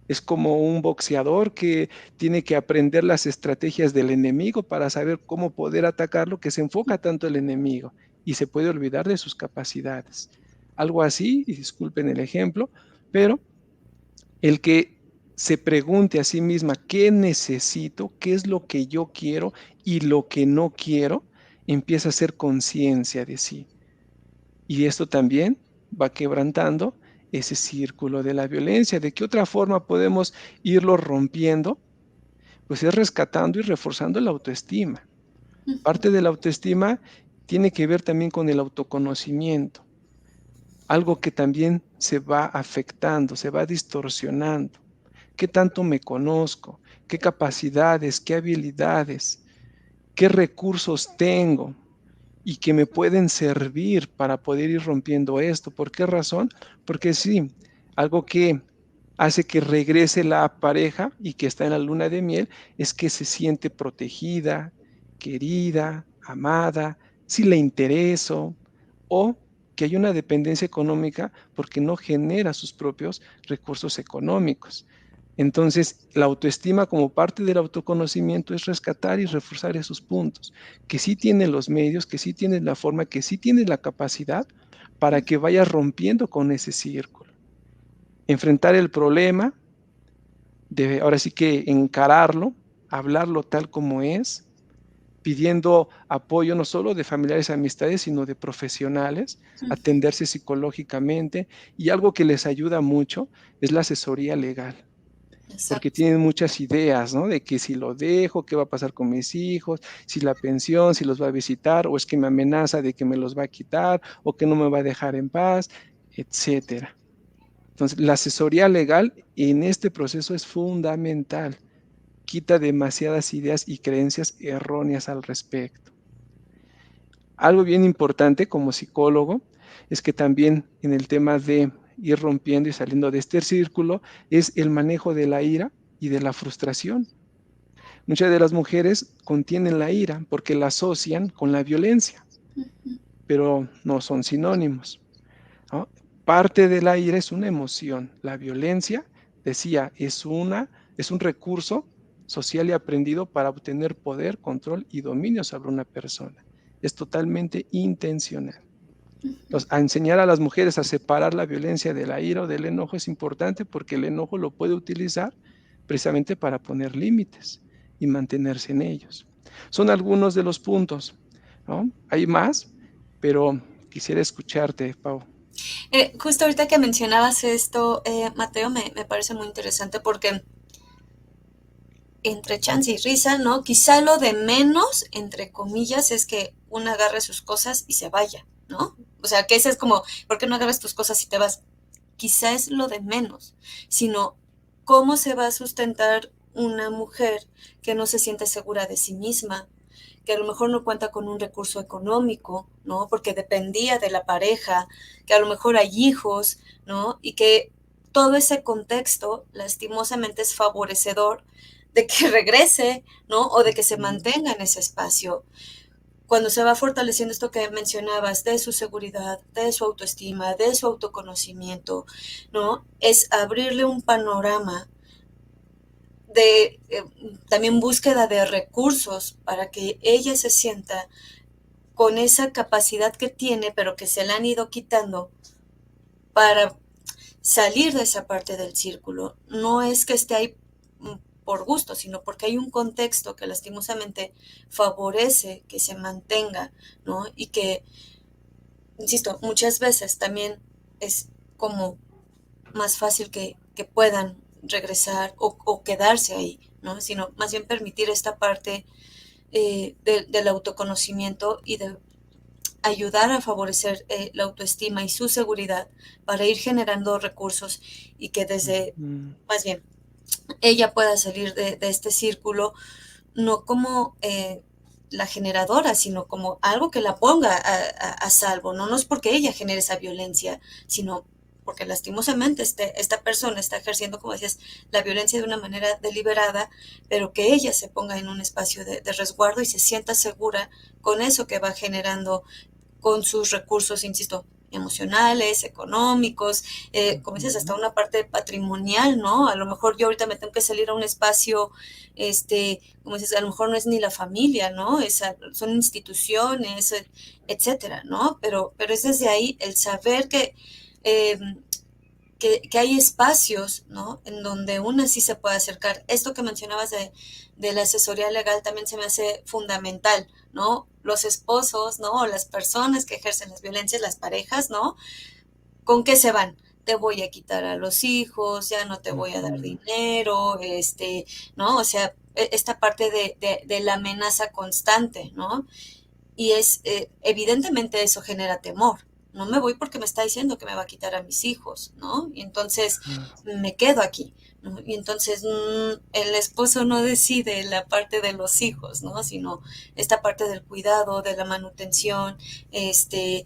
Es como un boxeador que tiene que aprender las estrategias del enemigo para saber cómo poder atacarlo, que se enfoca tanto el enemigo y se puede olvidar de sus capacidades. Algo así, y disculpen el ejemplo, pero el que se pregunte a sí misma qué necesito, qué es lo que yo quiero y lo que no quiero, empieza a hacer conciencia de sí. Y esto también va quebrantando ese círculo de la violencia. ¿De qué otra forma podemos irlo rompiendo? Pues es rescatando y reforzando la autoestima. Parte de la autoestima tiene que ver también con el autoconocimiento, algo que también se va afectando, se va distorsionando. ¿Qué tanto me conozco? ¿Qué capacidades? ¿Qué habilidades? ¿Qué recursos tengo? Y que me pueden servir para poder ir rompiendo esto. ¿Por qué razón? Porque sí, algo que hace que regrese la pareja y que está en la luna de miel es que se siente protegida, querida, amada, si le intereso, o que hay una dependencia económica porque no genera sus propios recursos económicos. Entonces, la autoestima como parte del autoconocimiento es rescatar y reforzar esos puntos, que sí tienen los medios, que sí tienen la forma, que sí tienen la capacidad para que vayas rompiendo con ese círculo. Enfrentar el problema, ahora sí que encararlo, hablarlo tal como es, pidiendo apoyo no solo de familiares y amistades, sino de profesionales, atenderse psicológicamente, y algo que les ayuda mucho es la asesoría legal, porque Exacto. tienen muchas ideas, ¿no? De que si lo dejo, ¿qué va a pasar con mis hijos? Si la pensión, si los va a visitar, o es que me amenaza de que me los va a quitar, o que no me va a dejar en paz, etcétera. Entonces, la asesoría legal en este proceso es fundamental. Quita demasiadas ideas y creencias erróneas al respecto. Algo bien importante como psicólogo es que también en el tema de ir rompiendo y saliendo de este círculo es el manejo de la ira y de la frustración. Muchas de las mujeres contienen la ira porque la asocian con la violencia, pero no son sinónimos, ¿no? Parte de la ira es una emoción. La violencia, decía, es un recurso social y aprendido para obtener poder, control y dominio sobre una persona. Es totalmente intencional. Entonces, a enseñar a las mujeres a separar la violencia de la ira o del enojo es importante porque el enojo lo puede utilizar precisamente para poner límites y mantenerse en ellos. Son algunos de los puntos, ¿no? Hay más, pero quisiera escucharte, Pau. Justo ahorita que mencionabas esto, Mateo, me parece muy interesante porque entre chance y risa, ¿no? Quizá lo de menos, entre comillas, es que una agarre sus cosas y se vaya, ¿no? O sea, que ese es como, ¿por qué no agarras tus cosas y te vas? Quizá es lo de menos, sino cómo se va a sustentar una mujer que no se siente segura de sí misma, que a lo mejor no cuenta con un recurso económico, ¿no? Porque dependía de la pareja, que a lo mejor hay hijos, ¿no? Y que todo ese contexto lastimosamente es favorecedor de que regrese, ¿no? O de que se mantenga en ese espacio. Cuando se va fortaleciendo esto que mencionabas de su seguridad, de su autoestima, de su autoconocimiento, ¿no? Es abrirle un panorama de también búsqueda de recursos para que ella se sienta con esa capacidad que tiene, pero que se la han ido quitando para salir de esa parte del círculo. No es que esté ahí por gusto, sino porque hay un contexto que lastimosamente favorece que se mantenga, ¿no? Y que, insisto, muchas veces también es como más fácil que puedan regresar o quedarse ahí, ¿no? Sino más bien permitir esta parte del autoconocimiento y de ayudar a favorecer la autoestima y su seguridad para ir generando recursos y que desde, más bien, ella pueda salir de este círculo no como la generadora, sino como algo que la ponga a salvo. No, no es porque ella genere esa violencia, sino porque lastimosamente esta persona está ejerciendo, como decías, la violencia de una manera deliberada, pero que ella se ponga en un espacio de resguardo y se sienta segura con eso que va generando con sus recursos, insisto, emocionales, económicos, como dices, hasta una parte patrimonial, ¿no? A lo mejor yo ahorita me tengo que salir a un espacio, como dices, a lo mejor no es ni la familia, ¿no? Son instituciones, etcétera, ¿no? Pero es desde ahí el saber eh, que hay espacios, ¿no? En donde una sí se puede acercar. Esto que mencionabas de la asesoría legal también se me hace fundamental, ¿no? Los esposos, ¿no? O las personas que ejercen las violencias, las parejas, ¿no? ¿Con qué se van? te voy a quitar a los hijos, ya no te voy a dar dinero, ¿no? O sea, esta parte de la amenaza constante, ¿no? Y evidentemente eso genera temor. No me voy porque me está diciendo que me va a quitar a mis hijos, ¿no? Y entonces me quedo aquí, ¿no? Y entonces el esposo no decide la parte de los hijos, ¿no? Sino esta parte del cuidado, de la manutención, de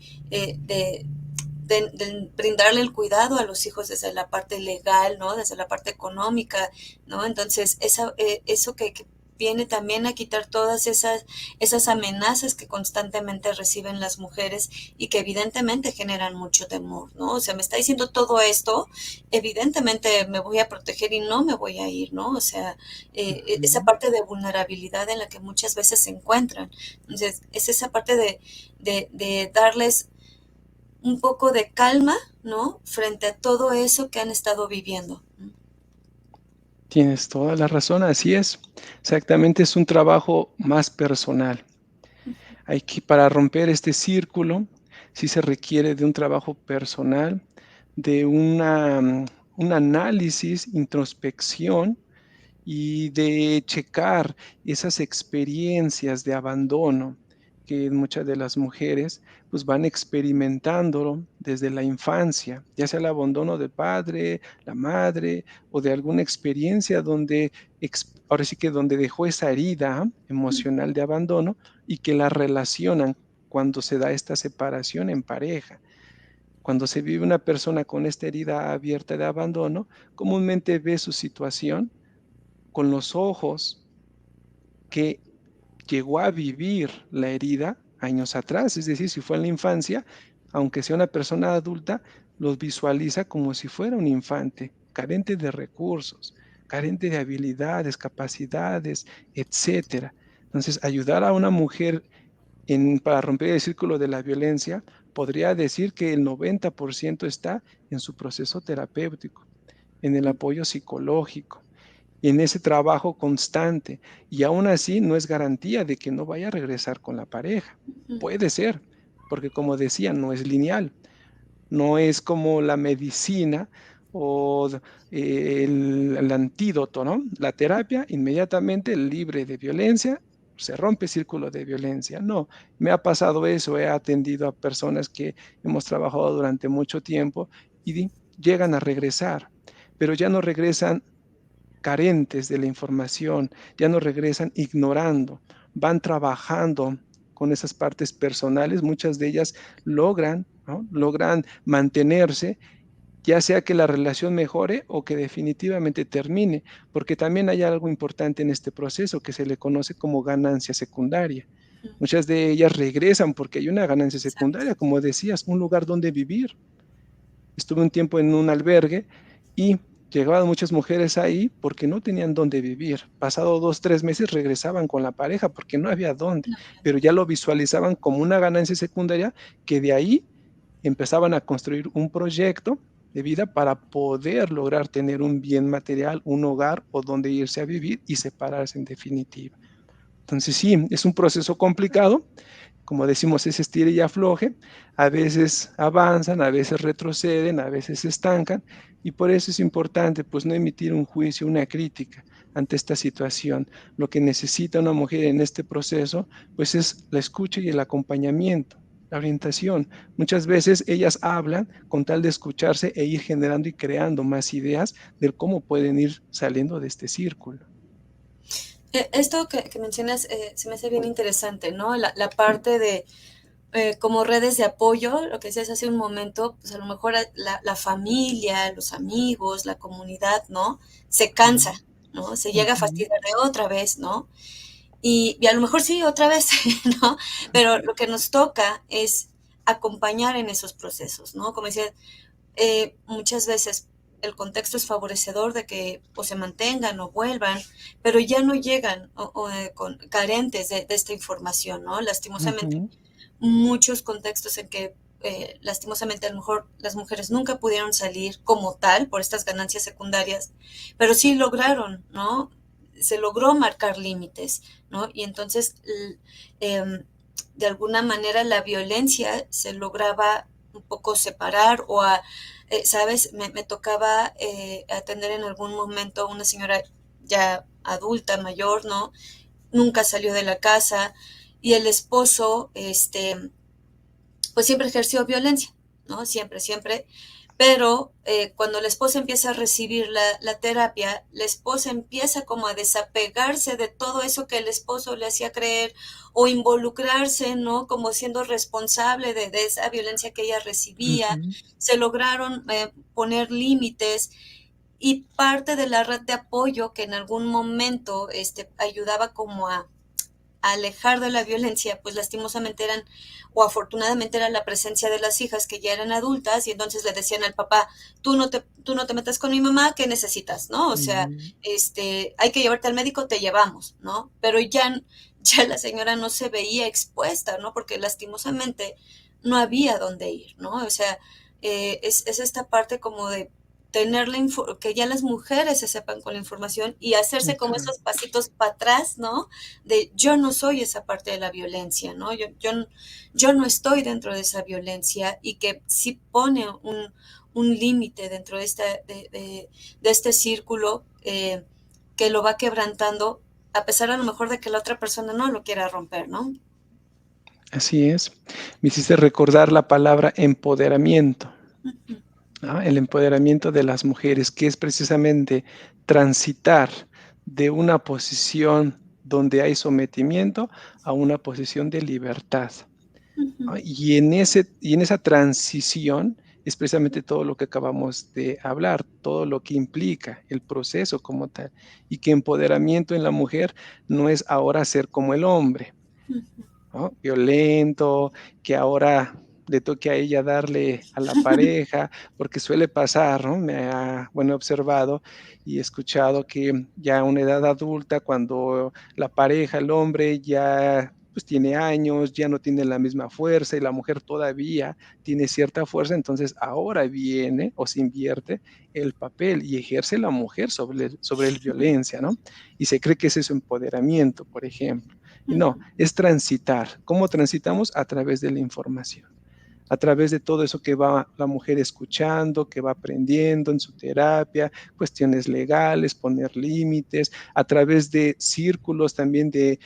brindarle el cuidado a los hijos desde la parte legal, ¿no? Desde la parte económica, ¿no? Entonces, eso que viene también a quitar todas esas amenazas que constantemente reciben las mujeres y que evidentemente generan mucho temor, ¿no? O sea, me está diciendo todo esto, evidentemente me voy a proteger y no me voy a ir, ¿no? O sea, esa parte de vulnerabilidad en la que muchas veces se encuentran. Entonces, es esa parte de darles un poco de calma, ¿no? Frente a todo eso que han estado viviendo. Tienes toda la razón, así es. Exactamente, es un trabajo más personal. Para romper este círculo, sí se requiere de un trabajo personal, de un análisis, introspección y de checar esas experiencias de abandono que muchas de las mujeres pues van experimentando desde la infancia, ya sea el abandono del padre, la madre o de alguna experiencia donde ahora sí que donde dejó esa herida emocional de abandono y que la relacionan cuando se da esta separación en pareja. Cuando se vive una persona con esta herida abierta de abandono, comúnmente ve su situación con los ojos que llegó a vivir la herida años atrás, es decir, si fue en la infancia, aunque sea una persona adulta, los visualiza como si fuera un infante, carente de recursos, carente de habilidades, capacidades, etcétera. Entonces, ayudar a una mujer para romper el círculo de la violencia, podría decir que el 90% está en su proceso terapéutico, en el apoyo psicológico y en ese trabajo constante. Y aún así no es garantía de que no vaya a regresar con la pareja. Puede ser, porque como decía, no es lineal, no es como la medicina o el antídoto, ¿no? La terapia inmediatamente libre de violencia, se rompe el círculo de violencia. No, me ha pasado eso, he atendido a personas que hemos trabajado durante mucho tiempo y llegan a regresar, pero ya no regresan carentes de la información, ya no regresan ignorando, van trabajando con esas partes personales, muchas de ellas logran, ¿no? Logran mantenerse, ya sea que la relación mejore o que definitivamente termine, porque también hay algo importante en este proceso que se le conoce como ganancia secundaria. Muchas de ellas regresan porque hay una ganancia secundaria, como decías, un lugar donde vivir. Estuve un tiempo en un albergue y llegaban muchas mujeres ahí porque no tenían dónde vivir. Pasado 2, 3 meses regresaban con la pareja porque no había dónde, pero ya lo visualizaban como una ganancia secundaria que de ahí empezaban a construir un proyecto de vida para poder lograr tener un bien material, un hogar o donde irse a vivir y separarse en definitiva. Entonces sí, es un proceso complicado, como decimos, es estira y afloje, a veces avanzan, a veces retroceden, a veces se estancan, y por eso es importante, pues, no emitir un juicio, una crítica ante esta situación. Lo que necesita una mujer en este proceso, pues, es la escucha y el acompañamiento, la orientación. Muchas veces ellas hablan con tal de escucharse e ir generando y creando más ideas de cómo pueden ir saliendo de este círculo. Esto que mencionas se me hace bien interesante, ¿no? La parte de como redes de apoyo, lo que decías hace un momento, pues a lo mejor la familia, los amigos, la comunidad, ¿no? Se cansa, ¿no? Se llega a Ujú. fastidiar de otra vez, ¿no? Y a lo mejor sí, otra vez, ¿no? Pero lo que nos toca es acompañar en esos procesos, ¿no? Como decía, muchas veces el contexto es favorecedor de que o se mantengan o vuelvan, pero ya no llegan con carentes de esta información, ¿no? Lastimosamente, Ujú. muchos contextos en que lastimosamente a lo mejor las mujeres nunca pudieron salir como tal por estas ganancias secundarias, pero sí lograron, ¿no? Se logró marcar límites, ¿no? Y entonces, de alguna manera, la violencia se lograba un poco separar o ¿sabes? Me tocaba atender en algún momento a una señora ya adulta, mayor, ¿no? Nunca salió de la casa y el esposo, pues siempre ejerció violencia, ¿no? Siempre, siempre. Pero cuando la esposa empieza a recibir la terapia, la esposa empieza como a desapegarse de todo eso que el esposo le hacía creer o involucrarse, ¿no? Como siendo responsable de esa violencia que ella recibía. Ujú. Se lograron poner límites y parte de la red de apoyo que en algún momento ayudaba como a alejar de la violencia, pues lastimosamente eran, o afortunadamente era la presencia de las hijas que ya eran adultas y entonces le decían al papá, tú no te metas con mi mamá, ¿qué necesitas? ¿No? O sea, Mm, hay que llevarte al médico, te llevamos, ¿no? Pero ya la señora no se veía expuesta, ¿no? Porque lastimosamente no había dónde ir, ¿no? O sea, es esta parte como de tener que ya las mujeres se sepan con la información y hacerse como esos exacto. pasitos para atrás, ¿no? De yo no soy esa parte de la violencia, ¿no? Yo no estoy dentro de esa violencia y que sí pone un límite dentro de este círculo que lo va quebrantando a pesar a lo mejor de que la otra persona no lo quiera romper, ¿no? Así es. Me hiciste recordar la palabra empoderamiento. Ujú, El empoderamiento de las mujeres, que es precisamente transitar de una posición donde hay sometimiento a una posición de libertad. ujú, Y en esa transición es precisamente todo lo que acabamos de hablar, todo lo que implica el proceso como tal, y que empoderamiento en la mujer no es ahora ser como el hombre, ujú. ¿no? Violento, que ahora le toque a ella darle a la pareja, porque suele pasar, ¿no? Bueno, he observado y escuchado que ya a una edad adulta, cuando la pareja, el hombre, ya pues tiene años, ya no tiene la misma fuerza y la mujer todavía tiene cierta fuerza, entonces ahora viene o se invierte el papel y ejerce la mujer sobre el violencia, ¿no? Y se cree que ese es su empoderamiento, por ejemplo. Y no, es transitar. ¿Cómo transitamos? A través de la información, a través de todo eso que va la mujer escuchando, que va aprendiendo en su terapia, cuestiones legales, poner límites, a través de círculos también de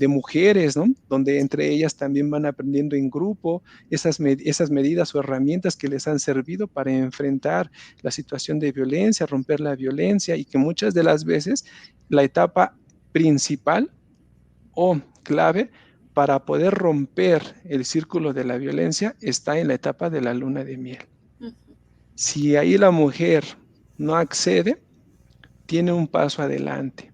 mujeres, ¿no? Donde entre ellas también van aprendiendo en grupo esas medidas o herramientas que les han servido para enfrentar la situación de violencia, romper la violencia y que muchas de las veces la etapa principal o clave para poder romper el círculo de la violencia está en la etapa de la luna de miel. Ujú. Si ahí la mujer no accede, tiene un paso adelante.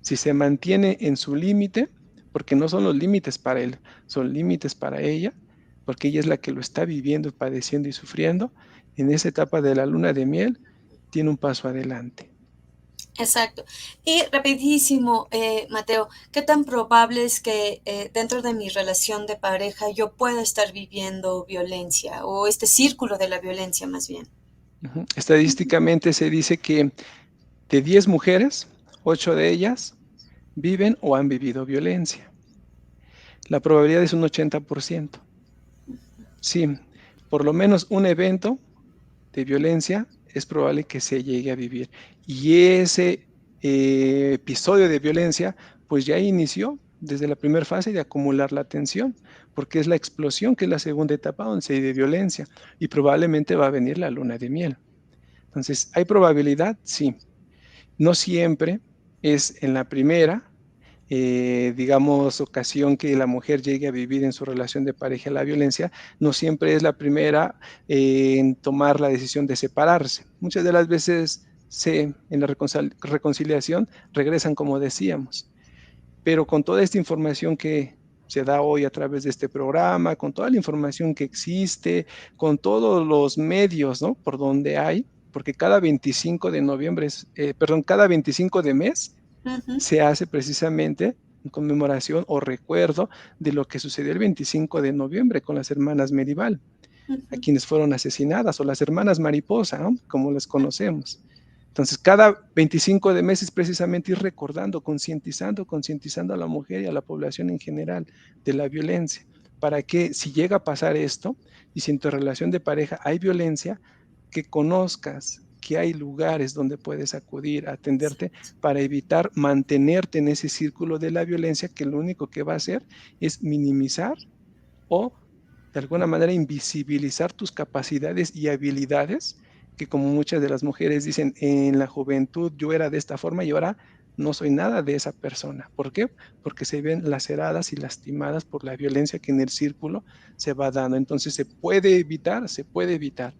Si se mantiene en su límite, porque no son los límites para él, son límites para ella, porque ella es la que lo está viviendo, padeciendo y sufriendo, en esa etapa de la luna de miel, tiene un paso adelante. Exacto. Y rapidísimo, Mateo, ¿qué tan probable es que dentro de mi relación de pareja yo pueda estar viviendo violencia o este círculo de la violencia más bien? Estadísticamente se dice que de 10 mujeres, 8 de ellas viven o han vivido violencia. La probabilidad es un 80%. Sí, por lo menos un evento de violencia es probable que se llegue a vivir. Y ese episodio de violencia, pues ya inició desde la primera fase de acumular la tensión, porque es la explosión, que es la segunda etapa donde se de violencia, y probablemente va a venir la luna de miel. Entonces, ¿hay probabilidad? Sí. No siempre es en la primera, digamos, ocasión que la mujer llegue a vivir en su relación de pareja la violencia, no siempre es la primera en tomar la decisión de separarse. Muchas de las veces en la reconciliación regresan como decíamos, pero con toda esta información que se da hoy a través de este programa, con toda la información que existe, con todos los medios, ¿no? Por donde hay, porque cada 25 de noviembre, perdón, cada 25 de mes Ujú, se hace precisamente en conmemoración o recuerdo de lo que sucedió el 25 de noviembre con las hermanas Meribal, a ujú, quienes fueron asesinadas, o las hermanas Mariposa, ¿no? Como las conocemos. Entonces, cada 25 de mes es precisamente ir recordando, concientizando a la mujer y a la población en general de la violencia, para que si llega a pasar esto y si en tu relación de pareja hay violencia, que conozcas que hay lugares donde puedes acudir a atenderte para evitar mantenerte en ese círculo de la violencia que lo único que va a hacer es minimizar o de alguna manera invisibilizar tus capacidades y habilidades, que como muchas de las mujeres dicen, en la juventud yo era de esta forma y ahora no soy nada de esa persona. ¿Por qué? Porque se ven laceradas y lastimadas por la violencia que en el círculo se va dando. Entonces se puede evitar, se puede evitar.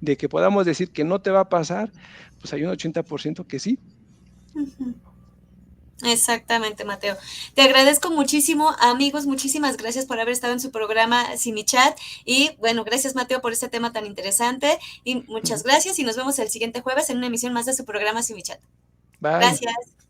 De que podamos decir que no te va a pasar, pues hay un 80% que sí. Ujú. Exactamente, Mateo. Te agradezco muchísimo, amigos, muchísimas gracias por haber estado en su programa Sin Mi Chat. Y bueno, gracias, Mateo, por este tema tan interesante. Y muchas gracias y nos vemos el siguiente jueves en una emisión más de su programa Sin Mi Chat. Bye. Gracias.